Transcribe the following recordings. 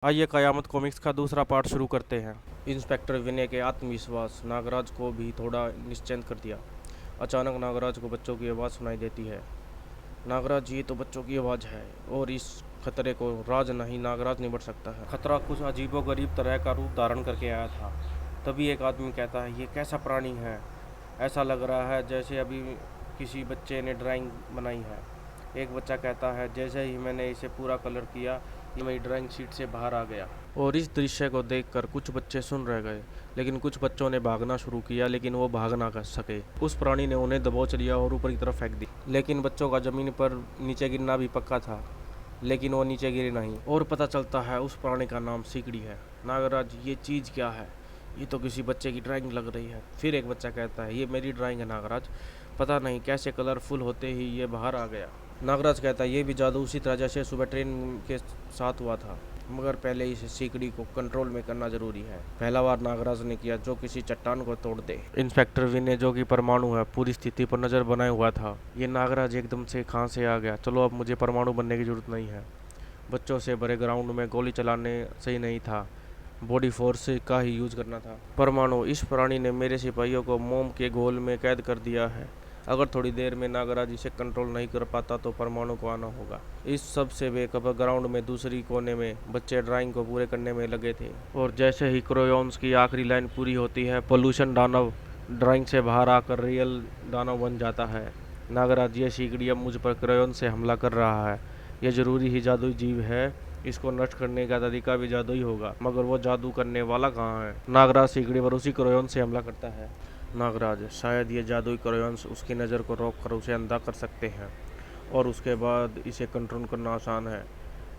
आइए कयामत कॉमिक्स का दूसरा पार्ट शुरू करते हैं। इंस्पेक्टर विनय के आत्मविश्वास नागराज को भी थोड़ा निश्चिंत कर दिया। अचानक नागराज को बच्चों की आवाज़ सुनाई देती है। नागराज, ये तो बच्चों की आवाज़ है और इस खतरे को राज नहीं नागराज निपट सकता है। खतरा कुछ अजीबोगरीब तरह का रूप धारण करके आया था। तभी एक आदमी कहता है, ये कैसा प्राणी है? ऐसा लग रहा है जैसे अभी किसी बच्चे ने ड्राइंग बनाई है। एक बच्चा कहता है, जैसे ही मैंने इसे पूरा कलर किया ये मेरी ड्राइंग शीट से बाहर आ गया। और इस दृश्य को देखकर कुछ बच्चे सुन रह गए, लेकिन कुछ बच्चों ने भागना शुरू किया, लेकिन वो भाग ना कर सके। उस प्राणी ने उन्हें दबोच लिया और ऊपर की तरफ फेंक दी। लेकिन बच्चों का जमीन पर नीचे गिरना भी पक्का था, लेकिन वो नीचे गिरे नहीं। और पता चलता है उस प्राणी का नाम सीकड़ी है। नागराज, ये चीज़ क्या है? ये तो किसी बच्चे की ड्राइंग लग रही है। फिर एक बच्चा कहता है, ये मेरी ड्राइंग है नागराज। पता नहीं कैसे कलरफुल होते ही ये बाहर आ गया। नागराज कहता है, ये भी जादू उसी तरह जैसे सुबह ट्रेन के साथ हुआ था, मगर पहले इस सीकड़ी को कंट्रोल में करना जरूरी है। पहला बार नागराज ने किया जो किसी चट्टान को तोड़ दे। इंस्पेक्टर विनय, जो कि परमाणु है, पूरी स्थिति पर नजर बनाए हुआ था। ये नागराज एकदम से कहाँ से आ गया? चलो, अब मुझे परमाणु बनने की जरूरत नहीं है। बच्चों से भरे ग्राउंड में गोली चलाने सही नहीं था, बॉडी फोर्स का ही यूज करना था। परमाणु, इस प्राणी ने मेरे सिपाहियों को मोम के घोल में कैद कर दिया है। अगर थोड़ी देर में नागराज इसे कंट्रोल नहीं कर पाता तो परमाणु को आना होगा। इस सब से बेखबर ग्राउंड में दूसरी कोने में बच्चे ड्राइंग को पूरे करने में लगे थे। और जैसे ही क्रेयॉन्स की आखिरी लाइन पूरी होती है, पोल्यूशन दानव ड्राइंग से बाहर आकर रियल दानव बन जाता है। नागराज, ये सीकड़ी अब मुझ पर क्रेयॉन से हमला कर रहा है। यह जरूरी ही जादुई जीव है, इसको नष्ट करने का तरीका भी जादुई होगा, मगर वो जादू करने वाला कहाँ है? नागराज सीकड़ी पर उसी क्रेयॉन से हमला करता है। नागराज, शायद ये जादुई क्रेयॉन्स उसकी नज़र को रोक कर उसे अंधा कर सकते हैं और उसके बाद इसे कंट्रोल करना आसान है।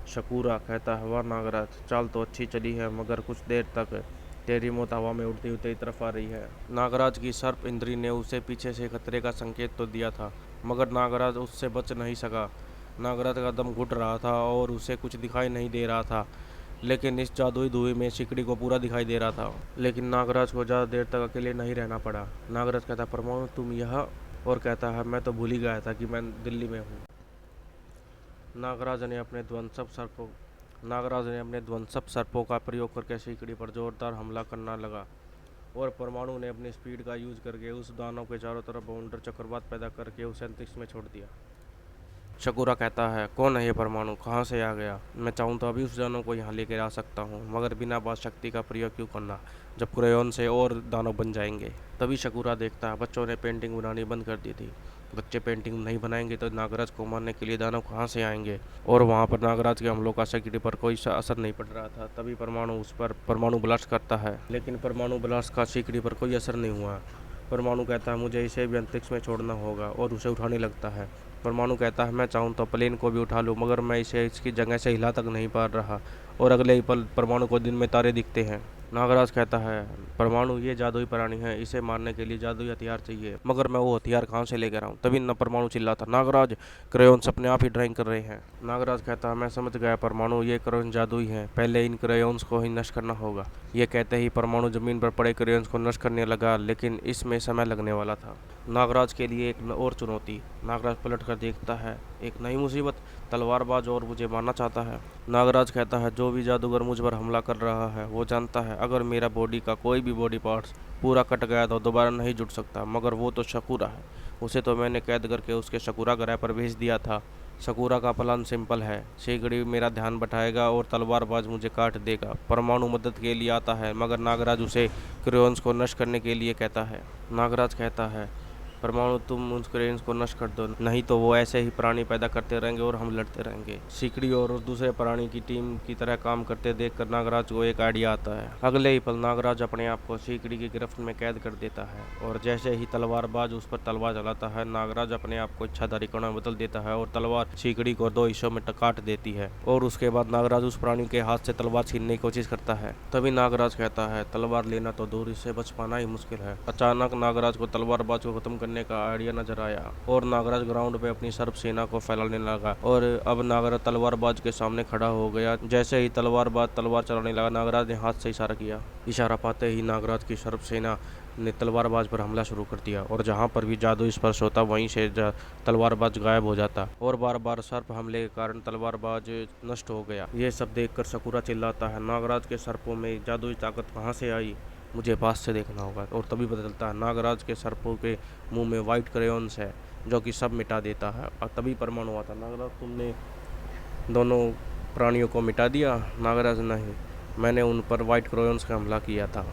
शकूरा कहता है, वाह नागराज, चाल तो अच्छी चली है, मगर कुछ देर तक तेरी मौत हवा में उड़ती हुई तेरी तरफ आ रही है। नागराज की सर्प इंद्री ने उसे पीछे से खतरे का संकेत तो दिया था, मगर नागराज उससे बच नहीं सका। नागराज का दम घुट रहा था और उसे कुछ दिखाई नहीं दे रहा था, लेकिन इस जादुई धुएं में सिकड़ी को पूरा दिखाई दे रहा था। लेकिन नागराज को ज़्यादा देर तक अकेले नहीं रहना पड़ा। नागराज कहता, परमाणु तुम यह? और कहता है, मैं तो भूल ही गया था कि मैं दिल्ली में हूँ। नागराज ने अपने ध्वंसक सर्पों का प्रयोग करके सिकड़ी पर जोरदार हमला करना लगा और परमाणु ने अपनी स्पीड का यूज करके उस दानव के चारों तरफ बाउंडर चक्रवात पैदा करके उसे अंतरिक्ष में छोड़ दिया। शकूरा कहता है, कौन है ये परमाणु? कहाँ से आ गया? मैं चाहूँ तो अभी उस दानव को यहाँ लेकर आ सकता हूँ, मगर बिना बात शक्ति का प्रयोग क्यों करना, जब क्रेयॉन से और दानव बन जाएंगे। तभी शकूरा देखता है बच्चों ने पेंटिंग बनानी बंद कर दी थी। बच्चे पेंटिंग नहीं बनाएंगे तो नागराज को मारने के लिए दानव कहाँ से आएंगे? और वहाँ पर नागराज के हमलों का सिकड़ी पर कोई असर नहीं पड़ रहा था। तभी परमाणु उस पर परमाणु ब्लास्ट करता है, लेकिन परमाणु ब्लास्ट का सिकड़ी पर कोई असर नहीं हुआ। परमाणु कहता है, मुझे इसे भी अंतरिक्ष में छोड़ना होगा, और उसे उठाने लगता है। परमाणु कहता है, मैं चाहूँ तो प्लेन को भी उठा लूँ, मगर मैं इसे इसकी जगह से हिला तक नहीं पा रहा। और अगले ही पल परमाणु को दिन में तारे दिखते हैं। नागराज कहता है, परमाणु ये जादुई प्राणी है, इसे मारने के लिए जादुई हथियार चाहिए, मगर मैं वो हथियार कहाँ से लेकर आऊँ? तभी न परमाणु चिल्लाता, नागराज, क्रेयॉन्स अपने आप ही ड्राइंग कर रहे हैं। नागराज कहता है, मैं समझ गया परमाणु, ये क्रेयॉन जादुई हैं, पहले इन क्रेयॉन्स को ही नष्ट करना होगा। ये कहते ही परमाणु जमीन पर पड़े क्रेयॉन्स को नष्ट करने लगा, लेकिन इसमें समय लगने वाला था। नागराज के लिए एक और चुनौती। नागराज पलट कर देखता है, एक नई मुसीबत, तलवारबाज और मुझे मारना चाहता है। नागराज कहता है, जो भी जादूगर मुझ पर हमला कर रहा है वो जानता है अगर मेरा बॉडी का कोई भी बॉडी पार्ट्स पूरा कट गया तो दोबारा नहीं जुड़ सकता, मगर वो तो शकूरा है। उसे तो मैंने कैद करके उसके शकूरा ग्रह पर भेज दिया था। शकूरा का प्लान सिंपल है, सीकड़ी मेरा ध्यान बटाएगा और तलवारबाज मुझे काट देगा। परमाणु मदद के लिए आता है, मगर नागराज उसे क्रेयॉन्स को नष्ट करने के लिए कहता है। नागराज कहता है, परमाणु तुम उन क्रेयॉन्स को नष्ट कर दो, नहीं तो वो ऐसे ही प्राणी पैदा करते रहेंगे और हम लड़ते रहेंगे। सीकड़ी और दूसरे प्राणी की टीम की तरह काम करते देखकर नागराज को एक आइडिया आता है। अगले ही पल नागराज अपने आप को सीकड़ी की गिरफ्त में कैद कर देता है, और जैसे ही तलवारबाज उस पर तलवार चलाता है, नागराज अपने आप को इच्छाधारी कण में बदल देता है और तलवार सीकड़ी को दो हिस्सों में काट देती है। और उसके बाद नागराज उस प्राणी के हाथ से तलवार छीनने की कोशिश करता है। तभी नागराज कहता है, तलवार लेना तो दूर, इससे बच पाना ही मुश्किल है। अचानक नागराज को तलवारबाज को खत्म करने करने का आइडिया नजर आया और नागराज ग्राउंड पे अपनी सर्प सेना को फैलाने लगा। और अब नागराज तलवारबाज के सामने खड़ा हो गया। जैसे ही तलवारबाज तलवार चलाने लगा, नागराज ने हाथ से इशारा किया। इशारा पाते ही नागराज की सर्प सेना ने तलवारबाज पर हमला शुरू कर दिया और जहां पर भी जादू स्पर्श होता वहीं से तलवारबाज गायब हो जाता और बार बार सर्प हमले के कारण तलवारबाज नष्ट हो गया। ये सब देखकर सकुरा चिल्लाता है, नागराज के सर्पों में जादुई ताकत कहाँ से आई, मुझे पास से देखना होगा। और तभी पता चलता है नागराज के सर्पों के मुंह में वाइट क्रेयॉन्स है जो कि सब मिटा देता है। और तभी प्रमाण हुआ था, नागराज तुमने दोनों प्राणियों को मिटा दिया। नागराज नहीं, मैंने उन पर वाइट क्रेयॉन्स का हमला किया था।